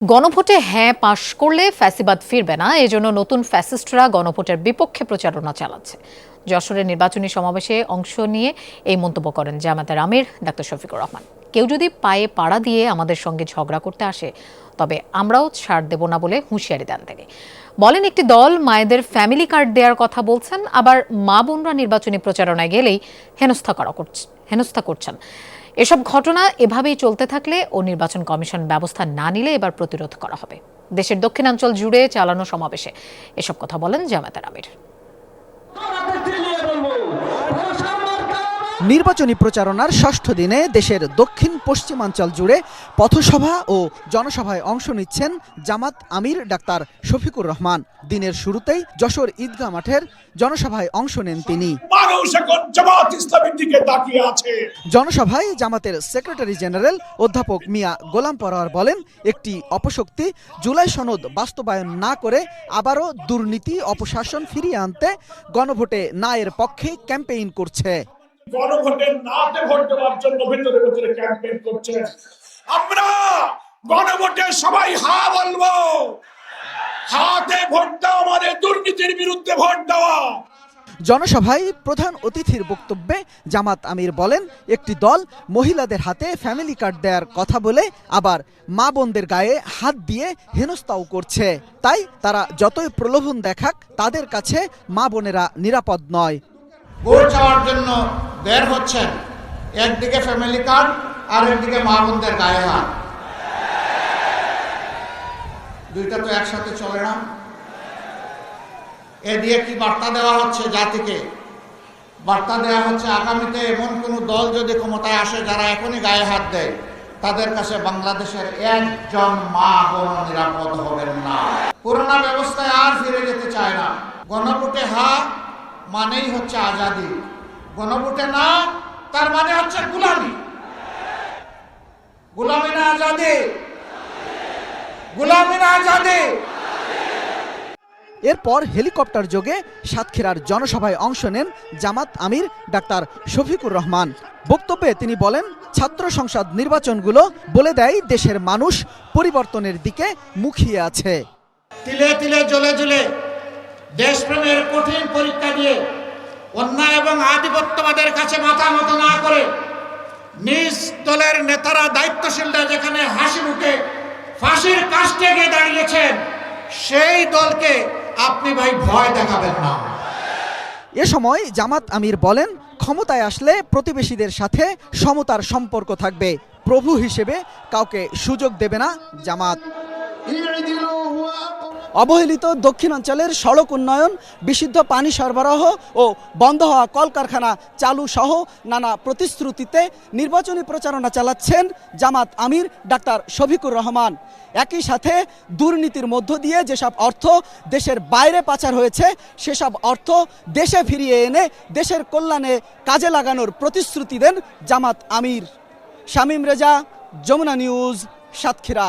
গণভোটে হ্যাঁ পাশ করলে ফ্যাসিবাদ ফিরবে না, এজন্য নতুন ফ্যাসিস্টরা গণভোটের বিপক্ষে প্রচারণা চালাচ্ছে। যশোরের নির্বাচনী সমাবেশে অংশ নিয়ে এই মন্তব্য করেন জামায়াতের আমির ডাক্তার শফিকুর রহমান। কেউ যদি পায়ে পাড়া দিয়ে আমাদের সঙ্গে ঝগড়া করতে আসে, তবে আমরাও ছাড় দেব না বলে হুঁশিয়ারি দেন তিনি। বলেন, একটি দল মায়েদের ফ্যামিলি কার্ড দেওয়ার কথা বলছেন, আবার মা বোনরা নির্বাচনী প্রচারণায় গেলেই হেনস্থা করছেন। এসব ঘটনা এভাবেই চলতে থাকলে ও নির্বাচন কমিশন ব্যবস্থা না নিলে এবার প্রতিরোধ করা হবে। দেশের দক্ষিণাঞ্চল জুড়ে চালানো সমাবেশে এসব কথা বলেন জামায়াতের আমির। নির্বাচনী প্রচারণার ষষ্ঠ দিনে দেশের দক্ষিণ পশ্চিমাঞ্চল জুড়ে পথসভা ও জনসভায় অংশ নিচ্ছেন জামাত আমির ডাক্তার শফিকুর রহমান। দিনের শুরুতেই যশোর ঈদগাহ মাঠের জনসভায় অংশ নেন তিনি। জনসভায় জামাতের সেক্রেটারি জেনারেল অধ্যাপক মিয়া গোলাম পরোয়ার বলেন, একটি অপশক্তি জুলাই সনদ বাস্তবায়ন না করে আবারও দুর্নীতি অপশাসন ফিরিয়ে আনতে গণভোটে না এর পক্ষে ক্যাম্পেইন করছে। গণভোটে নাতে ভোট দেওয়ার জন্য ভিতরে ভিতরে ক্যাম্পেইন করছে। আমরা গণভোটে সবাই হা বলবো, হাতে ভোট দাও, আমাদের দুর্নীতির বিরুদ্ধে ভোট দেওয়া। জনসভায় প্রধান অতিথির বক্তব্যে জামাত আমির বলেন, একটি দল মহিলাদের হাতে ফ্যামিলি কার্ড দেওয়ার কথা বলে আবার মা বোনদের গায়ে হাত দিয়ে হেনস্থাও করছে। তাই তারা যতই প্রলোভন দেখাক, তাদের কাছে মা বোনেরা নিরাপদ নয়। ভোট চাওয়ার জন্য বের হচ্ছেন, একদিকে ফ্যামিলি কার্ড আর একদিকে মা বোনদের গায়ে হাত, দুইটা তো একসাথে চলে না। এ দিয়ে কি বার্তা দেওয়া হচ্ছে জাতিকে? বার্তা দেওয়া হচ্ছে আগামীতে এমন কোন দল যদি ক্ষমতায় আসে যারা এখনই গায়ে হাত দেয়, তাদের কাছে বাংলাদেশের একজন মা বোন নিরাপদ হবেন না। পুরোনো ব্যবস্থায় আর ফিরে যেতে চায় না। গণভোটে হা মানেই হচ্ছে আজাদি, গণভোটে না তার মানে হচ্ছে গোলামি। গোলামি না আজাদি, গোলামি না আজাদি। এরপর হেলিকপ্টার যোগে সাতক্ষীরার জনসভায় অংশ নেন জামাত আমির ডাক্তার শফিকুর রহমান। বক্তব্যে তিনি বলেন, ছাত্র সংসদ নির্বাচনগুলো বলে দেয় দেশের মানুষ পরিবর্তনের দিকে মুখিয়ে আছে। তিলে তিলে জ্বলে জ্বলে দেশপ্রেমের কঠিন পরীক্ষা দিয়ে অন্যায় এবং আধিপত্যবাদের কাছে মাথা নত না করে নিজ দলের নেতারা, দায়িত্বশীলরা যেখানে হাসি মুখে ফাঁসির কাস্টে গিয়ে দাঁড়িয়েছেন, সেই দলকে আপনি ভাই ভয় দেখাবেন না। এ সময় জামাত আমির বলেন, ক্ষমতায় আসলে প্রতিবেশীদের সাথে সমতার সম্পর্ক থাকবে। প্রভু হিসেবে কাউকে সুযোগ দেবে না জামাত। অবহেলিত দক্ষিণাঞ্চলের সড়ক উন্নয়ন, বিশুদ্ধ পানি সরবরাহ ও বন্ধ হওয়া কলকারখানা চালু সহ নানা প্রতিশ্রুতিতে নির্বাচনী প্রচারণা চালাচ্ছেন জামাত আমির ডাক্তার শফিকুর রহমান। একই সাথে দুর্নীতির মধ্য দিয়ে যেসব অর্থ দেশের বাইরে পাচার হয়েছে, সেসব অর্থ দেশে ফিরিয়ে এনে দেশের কল্যাণে কাজে লাগানোর প্রতিশ্রুতি দেন জামাত আমির। শামীম রেজা, যমুনা নিউজ, সাতক্ষীরা।